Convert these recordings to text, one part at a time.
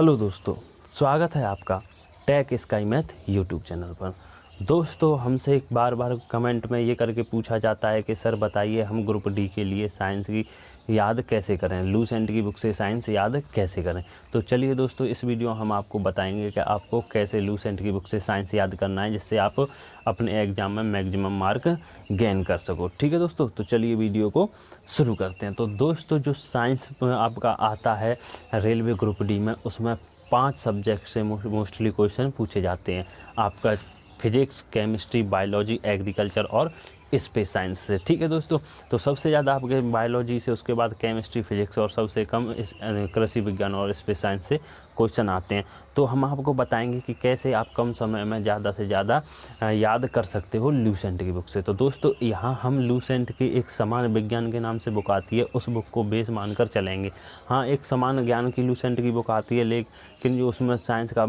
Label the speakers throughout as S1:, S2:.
S1: Hello दोस्तों, स्वागत है आपका Tech Sky Math YouTube channel पर। दोस्तों, हमसे एक बार बार कमेंट में ये करके पूछा जाता है कि सर बताइए हम ग्रुप डी के लिए साइंस की याद कैसे करें, लूसेंट की बुक से साइंस याद कैसे करें। तो चलिए दोस्तों, इस वीडियो हम आपको बताएंगे कि आपको कैसे लूसेंट की बुक से साइंस याद करना है, जिससे आप अपने एग्ज़ाम में मैक्सिमम मार्क गेन कर सको। ठीक है दोस्तों, तो चलिए वीडियो को शुरू करते हैं। तो दोस्तों, जो साइंस आपका आता है रेलवे ग्रुप डी में, उसमें 5 सब्जेक्ट से मोस्टली क्वेश्चन पूछे जाते हैं आपका, फिजिक्स, केमिस्ट्री, बायोलॉजी, एग्रीकल्चर और स्पेस साइंस से। ठीक है दोस्तों, तो सबसे ज़्यादा आपके बायोलॉजी से, उसके बाद केमिस्ट्री, फिजिक्स और सबसे कम इस कृषि विज्ञान और स्पेस साइंस से क्वेश्चन आते हैं। तो हम आपको बताएंगे कि कैसे आप कम समय में ज़्यादा से ज़्यादा याद कर सकते हो लूसेंट की बुक से। तो दोस्तों, यहाँ हम लूसेंट की एक समान विज्ञान के नाम से बुक आती है, उस बुक को बेस मानकर चलेंगे। हाँ, एक समान ज्ञान की लूसेंट की बुक आती है, लेकिन जो उसमें साइंस का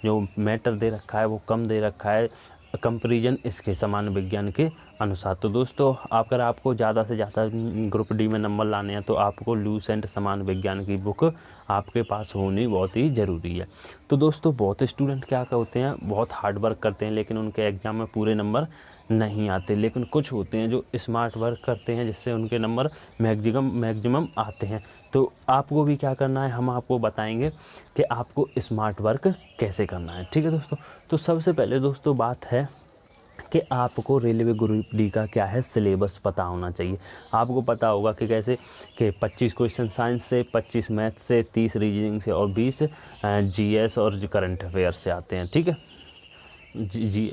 S1: जो मैटर दे रखा है वो कम दे रखा है, कंपैरिजन इसके समान विज्ञान के अनुसार। तो दोस्तों, अगर आपको ज़्यादा से ज़्यादा ग्रुप डी में नंबर लाने हैं तो आपको लूसेंट समान विज्ञान की बुक आपके पास होनी बहुत ही ज़रूरी है। तो दोस्तों, बहुत स्टूडेंट क्या होते हैं, बहुत हार्ड वर्क करते हैं लेकिन उनके एग्ज़ाम में पूरे नंबर नहीं आते। लेकिन कुछ होते हैं जो स्मार्ट वर्क करते हैं, जिससे उनके नंबर मैक्सिमम आते हैं। तो आपको भी क्या करना है, हम आपको बताएंगे कि आपको स्मार्ट वर्क कैसे करना है। ठीक है दोस्तों, तो सबसे पहले दोस्तों बात है कि आपको रेलवे ग्रुप डी का क्या है सिलेबस पता होना चाहिए। आपको पता होगा कि कैसे कि 25 क्वेश्चन साइंस से, 25 मैथ से, 30 रीजनिंग से और 20 जीएस और जो करंट अफेयर से आते हैं। ठीक है जी।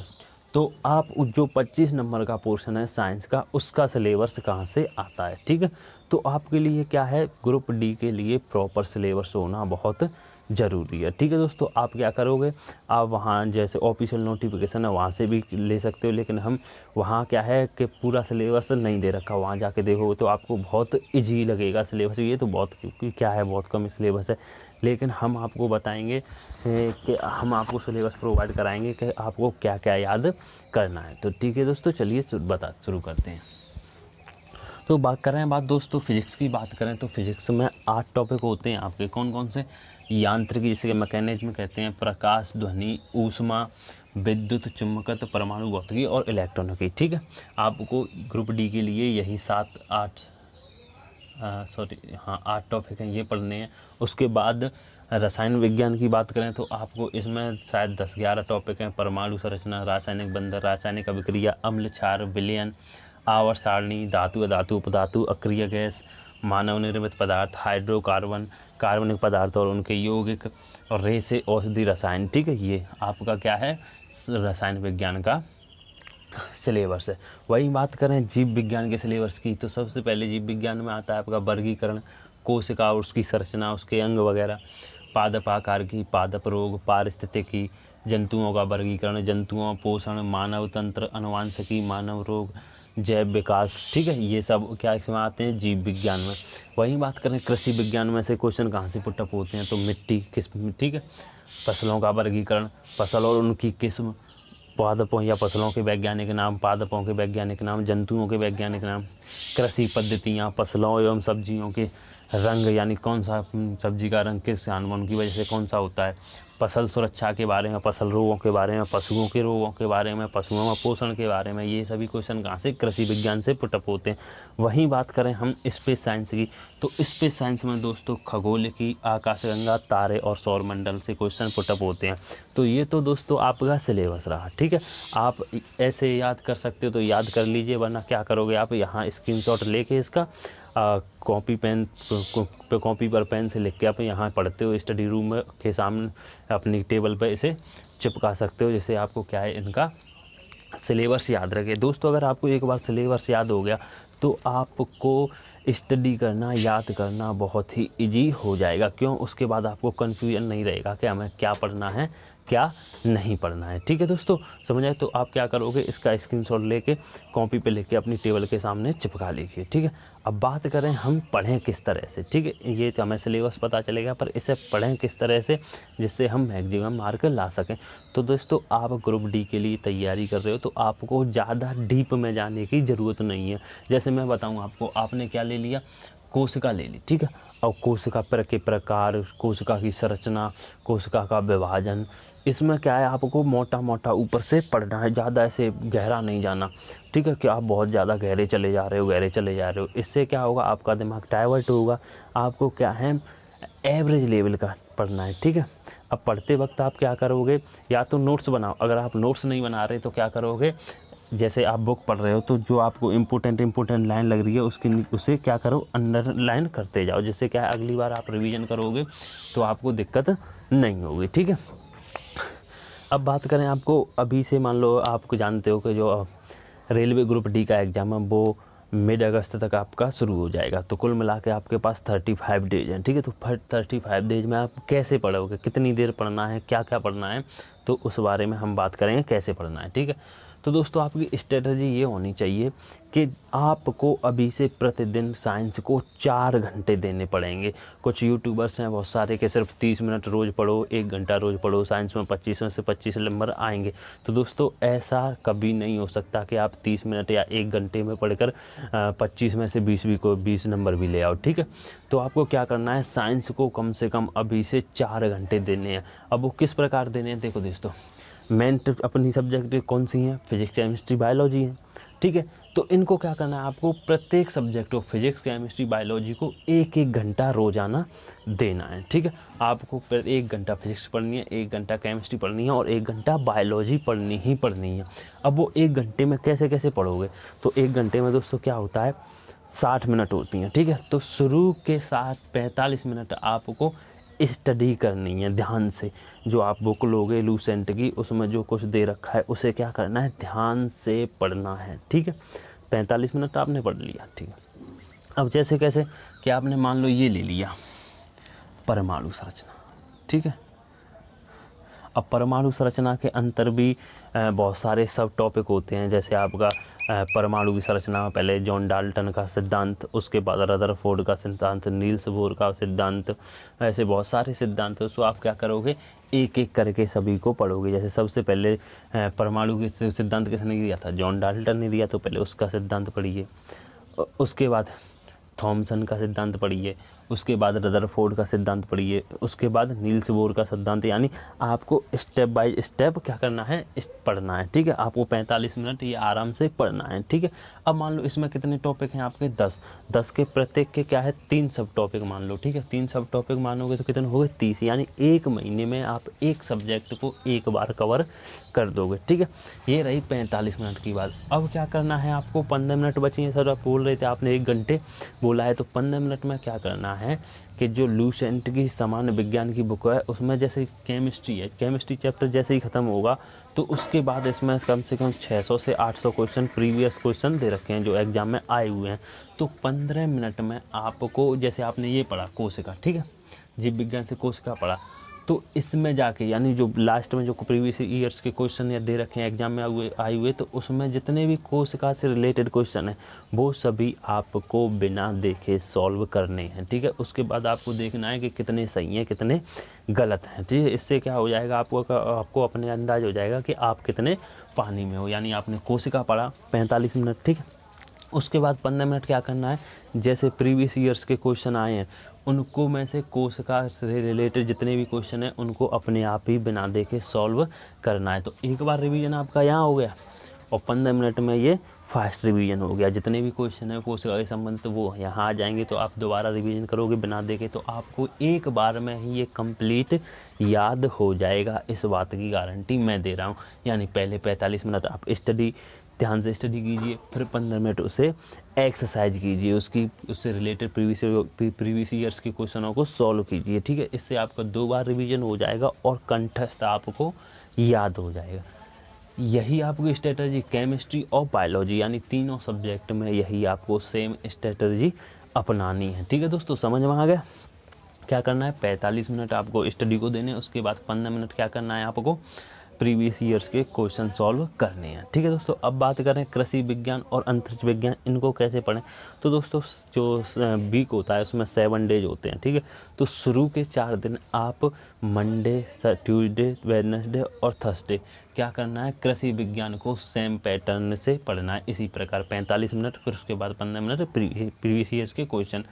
S1: तो आप जो 25 नंबर का पोर्शन है साइंस का, उसका सिलेबस कहाँ से आता है। ठीक है, तो आपके लिए क्या है, ग्रुप डी के लिए प्रॉपर सिलेबस होना बहुत ज़रूरी है। ठीक है दोस्तों, आप क्या करोगे, आप वहाँ जैसे ऑफिशियल नोटिफिकेशन है वहाँ से भी ले सकते हो, लेकिन हम वहाँ क्या है कि पूरा सिलेबस नहीं दे रखा, वहाँ जाके देखोगे तो आपको बहुत ईजी लगेगा सिलेबस। ये तो बहुत क्या है, बहुत कम सिलेबस है, लेकिन हम आपको बताएंगे कि हम आपको सिलेबस प्रोवाइड कराएंगे कि आपको क्या क्या याद करना है। तो ठीक है दोस्तों, चलिए शुरू करते हैं। तो बात कर रहे हैं दोस्तों फिजिक्स की बात करें तो फिजिक्स में 8 टॉपिक होते हैं आपके। कौन कौन से, यांत्रिकी जिसे मैकेनिज्म कहते हैं, प्रकाश, ध्वनि, ऊष्मा, विद्युत, चुंबकत्व, परमाणु भौतिकी और इलेक्ट्रॉनिकी। ठीक है, आपको ग्रुप डी के लिए यही 8 टॉपिक हैं, ये पढ़ने हैं। उसके बाद रसायन विज्ञान की बात करें तो आपको इसमें शायद 10-11 टॉपिक हैं। परमाणु संरचना, रासायनिक बंधन, रासायनिक अभिक्रिया, अम्ल क्षार, विलयन, आवर्त सारणी, धातु अधातु उपधातु, अक्रिय गैस, मानव निर्मित पदार्थ, हाइड्रोकार्बन, कार्बनिक पदार्थ और उनके यौगिक, और रेसे, औषधि, रसायन। ठीक है, ये आपका क्या है, रसायन विज्ञान का सिलेबस है। वही बात करें जीव विज्ञान के सिलेबस की, तो सबसे पहले जीव विज्ञान में आता है आपका वर्गीकरण, कोशिका और उसकी संरचना, उसके अंग वगैरह, पादप आकार की, पादप रोग, पारिस्थितिकी, जंतुओं का वर्गीकरण, जंतुओं, पोषण, मानव तंत्र, अनुवांशिकी, मानव रोग, जैव विकास। ठीक है, ये सब क्या इसमें आते हैं, जीव विज्ञान में। वहीं बात करें कृषि विज्ञान में से क्वेश्चन कहाँ से पुटअप होते हैं, तो मिट्टी, किस्म, ठीक है, फसलों का वर्गीकरण, फसल और उनकी किस्म, पादपों या फसलों के वैज्ञानिक नाम, पादपों के वैज्ञानिक नाम, जंतुओं के वैज्ञानिक नाम, कृषि पद्धतियाँ, फसलों एवं सब्जियों के रंग, यानी कौन सा सब्जी का रंग किस हार्मोन की वजह से कौन सा होता है, फसल सुरक्षा के बारे में, फसल रोगों के बारे में, पशुओं के रोगों के बारे में, पशुओं में पोषण के बारे में। ये सभी क्वेश्चन कहाँ से, कृषि विज्ञान से पुटअप होते हैं। वहीं बात करें हम स्पेस साइंस की, तो स्पेस साइंस में दोस्तों खगोल की, आकाशगंगा, तारे और सौरमंडल से क्वेश्चन पुटअप होते हैं। तो ये तो दोस्तों आपका सिलेबस रहा। ठीक है, आप ऐसे याद कर सकते हो तो याद कर लीजिए, वरना क्या करोगे, आप यहाँ स्क्रीनशॉट लेके इसका कॉपी पर पेन से लिख के आप यहाँ पढ़ते हो, स्टडी रूम के सामने अपनी टेबल पर इसे चिपका सकते हो, जिससे आपको क्या है, इनका सिलेबस याद रखे। दोस्तों, अगर आपको एक बार सिलेबस याद हो गया तो आपको स्टडी करना, याद करना बहुत ही इजी हो जाएगा। क्यों, उसके बाद आपको कन्फ्यूजन नहीं रहेगा कि हमें क्या पढ़ना है, क्या नहीं पढ़ना है। ठीक है दोस्तों, समझ आए। तो आप क्या करोगे, इसका स्क्रीनशॉट लेके कॉपी पे लेके अपनी टेबल के सामने चिपका लीजिए। ठीक है, अब बात करें हम पढ़ें किस तरह से। ठीक है, ये तो हमें सिलेबस पता चलेगा, पर इसे पढ़ें किस तरह से जिससे हम मैक्सिमम मार्क ला सकें। तो दोस्तों, आप ग्रुप डी के लिए तैयारी कर रहे हो तो आपको ज़्यादा डीप में जाने की ज़रूरत नहीं है। जैसे मैं बताऊँ आपको, आपने क्या ले लिया, कोशिका ले ली। ठीक है, और कोशिका के प्रकार, कोशिका की संरचना, कोशिका का विभाजन, इसमें क्या है आपको मोटा मोटा ऊपर से पढ़ना है, ज़्यादा ऐसे गहरा नहीं जाना, ठीक है। कि आप बहुत ज़्यादा गहरे चले जा रहे हो, इससे क्या होगा, आपका दिमाग डाइवर्ट होगा। आपको क्या है, एवरेज लेवल का पढ़ना है, ठीक है। अब पढ़ते वक्त आप क्या करोगे, या तो नोट्स बनाओ, अगर आप नोट्स नहीं बना रहे तो क्या करोगे, जैसे आप बुक पढ़ रहे हो तो जो आपको इम्पोर्टेंट लाइन लग रही है उसे क्या करो, अंडरलाइन करते जाओ, जिससे क्या है अगली बार आप रिवीजन करोगे तो आपको दिक्कत नहीं होगी, ठीक है। अब बात करें आपको अभी से, मान लो आपको जानते हो कि जो रेलवे ग्रुप डी का एग्ज़ाम है वो मिड अगस्त तक आपका शुरू हो जाएगा, तो कुल मिला के आपके पास 35 डेज हैं, ठीक है। तो 35 डेज में आप कैसे पढ़ोगे, कितनी देर पढ़ना है, क्या क्या पढ़ना है, तो उस बारे में हम बात करेंगे कैसे पढ़ना है, ठीक है। तो दोस्तों आपकी स्ट्रेटजी ये होनी चाहिए कि आपको अभी से प्रतिदिन साइंस को 4 घंटे देने पड़ेंगे। कुछ यूट्यूबर्स हैं बहुत सारे कि सिर्फ 30 मिनट रोज़ पढ़ो, 1 घंटा रोज़ पढ़ो, साइंस में 25 में से 25 नंबर आएंगे। तो दोस्तों ऐसा कभी नहीं हो सकता कि आप 30 मिनट या 1 घंटे में पढ़कर 25 में से 20 नंबर भी ले आओ, ठीक है। तो आपको क्या करना है, साइंस को कम से कम अभी से 4 घंटे देने हैं। अब वो किस प्रकार देने हैं, देखो दोस्तों, मेन अपनी सब्जेक्ट कौन सी हैं, फिजिक्स, केमिस्ट्री, बायोलॉजी हैं, ठीक है। तो इनको क्या करना है, आपको प्रत्येक सब्जेक्ट को, फिजिक्स, केमिस्ट्री, बायोलॉजी को 1-1 घंटा रोजाना देना है, ठीक है। आपको 1 घंटा फिजिक्स पढ़नी है, 1 घंटा केमिस्ट्री पढ़नी है और 1 घंटा बायोलॉजी पढ़नी ही पढ़नी है। अब वो 1 घंटे में कैसे कैसे पढ़ोगे, तो 1 घंटे में दोस्तों क्या होता है, 60 मिनट होती हैं, ठीक है। तो शुरू के साथ 45 मिनट आपको स्टडी करनी है ध्यान से। जो आप बुक लोगे लूसेंट की, उसमें जो कुछ दे रखा है उसे क्या करना है, ध्यान से पढ़ना है, ठीक है। 45 मिनट आपने पढ़ लिया, ठीक है। अब जैसे कैसे कि आपने मान लो ये ले लिया परमाणु संरचना, ठीक है। अब परमाणु संरचना के अंतर भी बहुत सारे सब टॉपिक होते हैं, जैसे आपका परमाणु की संरचना, पहले जॉन डाल्टन का सिद्धांत, उसके बाद रदरफोर्ड का सिद्धांत, नील्स बोर का सिद्धांत, ऐसे बहुत सारे सिद्धांत। तो आप क्या करोगे, एक एक करके सभी को पढ़ोगे। जैसे सबसे पहले परमाणु के सिद्धांत किसने दिया था, जॉन डाल्टन ने दिया, तो पहले उसका सिद्धांत पढ़िए। उसके बाद थॉमसन का सिद्धांत पढ़िए, उसके बाद रदरफोर्ड का सिद्धांत पढ़िए, उसके बाद नील्स बोर का सिद्धांत। यानी आपको स्टेप बाय स्टेप क्या करना है, पढ़ना है, ठीक है। आपको 45 मिनट ये आराम से पढ़ना है, ठीक है। अब मान लो इसमें कितने टॉपिक हैं आपके, 10 के प्रत्येक के क्या है 3 सब टॉपिक मान लो, ठीक है। 3 सब टॉपिक मानोगे तो कितने हो गए, 30। यानी 1 महीने में आप एक सब्जेक्ट को एक बार कवर कर दोगे, ठीक है। ये रही 45 मिनट की बात। अब क्या करना है आपको, 15 मिनट बची हैं सर, आप बोल रहे थे आपने 1 घंटे बोला है, तो 15 मिनट में क्या करना है कि जो लूसेंट की सामान्य विज्ञान की बुक है उसमें जैसे केमिस्ट्री है, केमिस्ट्री चैप्टर जैसे ही ख़त्म होगा तो उसके बाद इसमें कम से कम 600 से 800 क्वेश्चन, प्रीवियस क्वेश्चन दे रखे हैं जो एग्जाम में आए हुए हैं। तो 15 मिनट में आपको, जैसे आपने ये पढ़ा कोशिका, ठीक है, जीव विज्ञान से कोशिका पढ़ा, तो इसमें जाके यानी जो लास्ट में जो प्रीवियस ईयर्स के क्वेश्चन या दे रखे हैं एग्जाम में आए हुए, तो उसमें जितने भी कोशिका से रिलेटेड क्वेश्चन हैं वो सभी आपको बिना देखे सॉल्व करने हैं, ठीक है। उसके बाद आपको देखना है कि कितने सही हैं कितने गलत हैं, ठीक है। इससे क्या हो जाएगा, आपको अपने अंदाज हो जाएगा कि आप कितने पानी में हो। यानी आपने कोशिका पढ़ा 45 मिनट, ठीक है। उसके बाद 15 मिनट क्या करना है, जैसे प्रीवियस ईयर्स के क्वेश्चन आए हैं उनको में से कोशिका से रिलेटेड जितने भी क्वेश्चन हैं उनको अपने आप ही बिना देखे सॉल्व करना है। तो एक बार रिवीजन आपका यहाँ हो गया और 15 मिनट में ये फास्ट रिवीजन हो गया। जितने भी क्वेश्चन है कोशिका के संबंध वो यहाँ आ जाएंगे, तो आप दोबारा रिवीजन करोगे बिना देखे तो आपको एक बार में ही ये कंप्लीट याद हो जाएगा। इस बात की गारंटी मैं दे रहा हूँ। यानी पहले 45 मिनट आप ध्यान से स्टडी कीजिए, फिर 15 मिनट उसे एक्सरसाइज कीजिए, उससे रिलेटेड प्रीवियस ईयर्स के क्वेश्चनों को सॉल्व कीजिए, ठीक है। इससे आपका 2 बार रिवीजन हो जाएगा और कंठस्थ आपको याद हो जाएगा। यही आपकी स्ट्रेटजी केमिस्ट्री और बायोलॉजी यानी तीनों सब्जेक्ट में यही आपको सेम स्ट्रेटजी अपनानी है, ठीक है दोस्तों। समझ में आ गया क्या करना है, 45 मिनट आपको स्टडी को देने, उसके बाद 15 मिनट क्या करना है आपको प्रीवियस ईयर्स के क्वेश्चन सॉल्व करने हैं, ठीक है दोस्तों। अब बात करें कृषि विज्ञान और अंतरिक्ष विज्ञान, इनको कैसे पढ़ें। तो दोस्तों जो वीक होता है उसमें 7 डेज होते हैं, ठीक है। तो शुरू के 4 दिन आप मंडे, ट्यूसडे, वेडनेसडे और थर्सडे क्या करना है, कृषि विज्ञान को सेम पैटर्न से पढ़ना है, इसी प्रकार 45 मिनट, फिर उसके बाद 15 मिनट प्रीवियस ईयर्स के क्वेश्चन।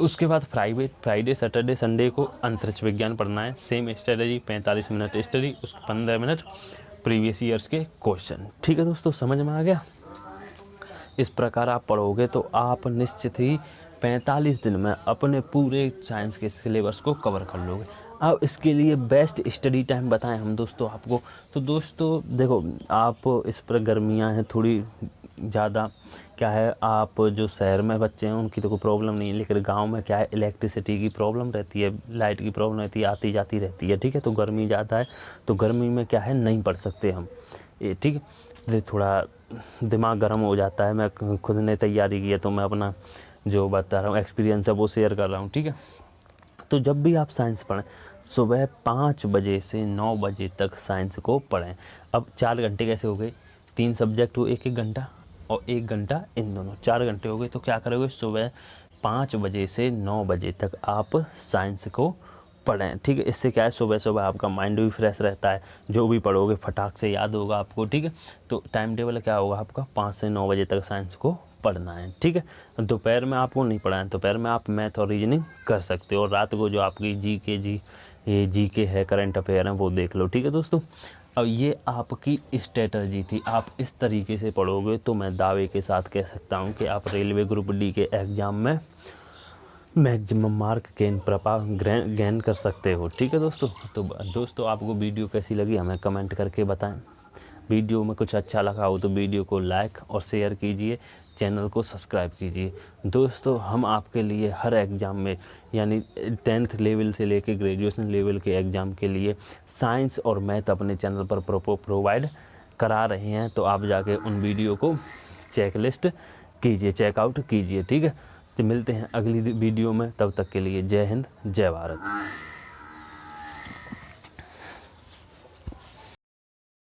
S1: उसके बाद फ्राइडे सैटरडे संडे को अंतरिक्ष विज्ञान पढ़ना है। सेम स्ट्रेटजी, 45 मिनट स्टडी, उसके 15 मिनट प्रीवियस ईयर्स के क्वेश्चन। ठीक है दोस्तों, समझ में आ गया। इस प्रकार आप पढ़ोगे तो आप निश्चित ही 45 दिन में अपने पूरे साइंस के सिलेबस को कवर कर लोगे। अब इसके लिए बेस्ट स्टडी टाइम बताएं हम दोस्तों आपको। तो दोस्तों देखो, आप इस पर गर्मियां हैं थोड़ी ज़्यादा, क्या है, आप जो शहर में बच्चे हैं उनकी तो कोई प्रॉब्लम नहीं है, लेकिन गांव में क्या है, इलेक्ट्रिसिटी की प्रॉब्लम रहती है, लाइट की प्रॉब्लम रहती है, आती जाती रहती है। ठीक है, तो गर्मी ज़्यादा है, तो गर्मी में क्या है, नहीं पढ़ सकते हम ये। ठीक है, थोड़ा दिमाग गर्म हो जाता है। मैं खुद ने तैयारी की है तो मैं अपना जो बता रहा हूँ एक्सपीरियंस है वो शेयर कर रहा हूँ। ठीक है, तो जब भी आप साइंस पढ़ें, सुबह 5 बजे से 9 बजे तक साइंस को पढ़ें। अब 4 घंटे कैसे हो गए, 3 सब्जेक्ट हो 1-1 घंटा और 1 घंटा इन दोनों, 4 घंटे हो गए। तो क्या करोगे, सुबह 5 बजे से 9 बजे तक आप साइंस को पढ़ें। ठीक है, इससे क्या है, सुबह सुबह आपका माइंड भी फ्रेश रहता है, जो भी पढ़ोगे फटाक से याद होगा आपको। ठीक है, तो टाइम टेबल क्या होगा आपका, 5 से 9 बजे तक साइंस को पढ़ना है। ठीक है, दोपहर में आपको नहीं पढ़ना है, दोपहर में आप मैथ और रीजनिंग कर सकते हो, और रात को जो आपकी जी के है, करंट अफेयर हैं, वो देख लो। ठीक है दोस्तों, अब ये आपकी स्ट्रेटजी थी। आप इस तरीके से पढ़ोगे तो मैं दावे के साथ कह सकता हूँ कि आप रेलवे ग्रुप डी के एग्ज़ाम में मैक्सिमम मार्क गेन कर सकते हो। ठीक है दोस्तों, तो दोस्तों आपको वीडियो कैसी लगी हमें कमेंट करके बताएं। वीडियो में कुछ अच्छा लगा हो तो वीडियो को लाइक और शेयर कीजिए, चैनल को सब्सक्राइब कीजिए। दोस्तों हम आपके लिए हर एग्ज़ाम में, यानी 10th लेवल से लेकर ग्रेजुएशन लेवल के एग्ज़ाम के लिए साइंस और मैथ अपने चैनल पर प्रोवाइड करा रहे हैं। तो आप जाके उन वीडियो को चेकलिस्ट कीजिए, चेकआउट कीजिए। ठीक है, तो मिलते हैं अगली वीडियो में, तब तक के लिए जय हिंद, जय भारत।